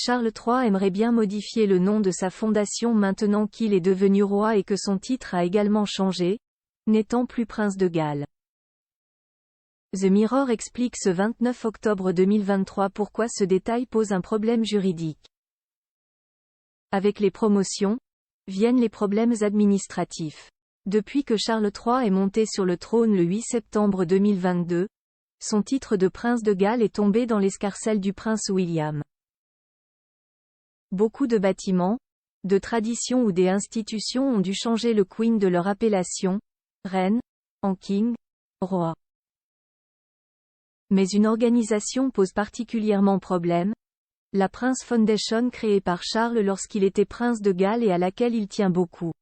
Charles III aimerait bien modifier le nom de sa fondation maintenant qu'il est devenu roi et que son titre a également changé, n'étant plus prince de Galles. The Mirror explique ce 29 octobre 2023 pourquoi ce détail pose un problème juridique. Avec les promotions, viennent les problèmes administratifs. Depuis que Charles III est monté sur le trône le 8 septembre 2022, son titre de prince de Galles est tombé dans l'escarcelle du prince William. Beaucoup de bâtiments, de traditions ou des institutions ont dû changer le Queen de leur appellation, reine, en King, roi. Mais une organisation pose particulièrement problème, la Prince Foundation créée par Charles lorsqu'il était prince de Galles et à laquelle il tient beaucoup.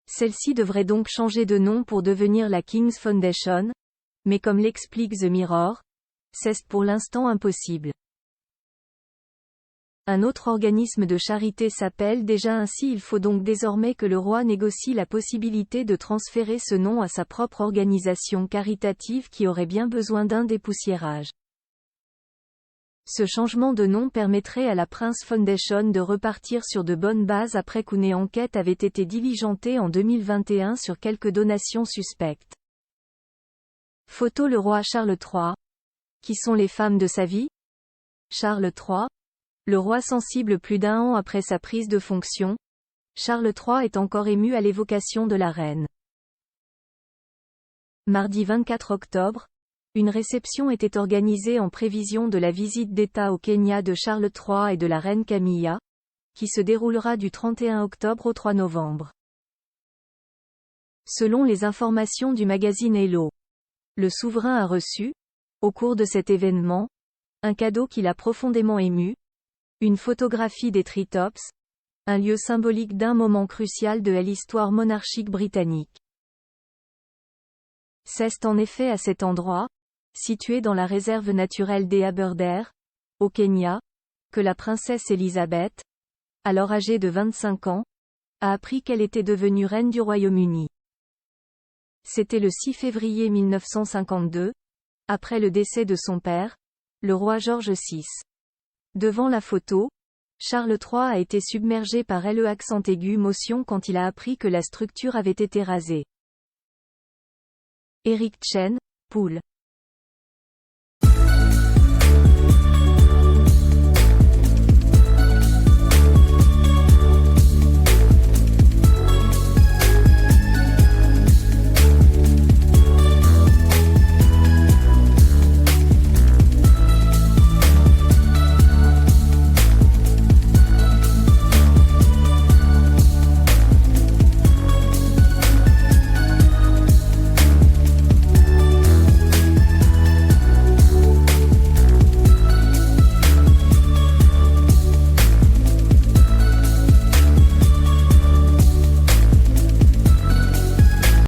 Celle-ci devrait donc changer de nom pour devenir la King's Foundation, mais comme l'explique The Mirror, c'est pour l'instant impossible. Un autre organisme de charité s'appelle déjà ainsi. Il faut donc désormais que le roi négocie la possibilité de transférer ce nom à sa propre organisation caritative qui aurait bien besoin d'un dépoussiérage. Ce changement de nom permettrait à la Prince Foundation de repartir sur de bonnes bases après qu'une enquête avait été diligentée en 2021 sur quelques donations suspectes. Photo le roi Charles III. Qui sont les femmes de sa vie? Charles III. Le roi sensible plus d'un an après sa prise de fonction, Charles III est encore ému à l'évocation de la reine. Mardi 24 octobre, une réception était organisée en prévision de la visite d'État au Kenya de Charles III et de la reine Camilla, qui se déroulera du 31 octobre au 3 novembre. Selon les informations du magazine Hello, le souverain a reçu, au cours de cet événement, un cadeau qui l'a profondément ému, une photographie des Treetops, un lieu symbolique d'un moment crucial de l'histoire monarchique britannique. C'est en effet à cet endroit, situé dans la réserve naturelle des Aberdare, au Kenya, que la princesse Elisabeth, alors âgée de 25 ans, a appris qu'elle était devenue reine du Royaume-Uni. C'était le 6 février 1952, après le décès de son père, le roi George VI. Devant la photo, Charles III a été submergé par l'émotion quand il a appris que la structure avait été rasée. Eric Chen, Pool.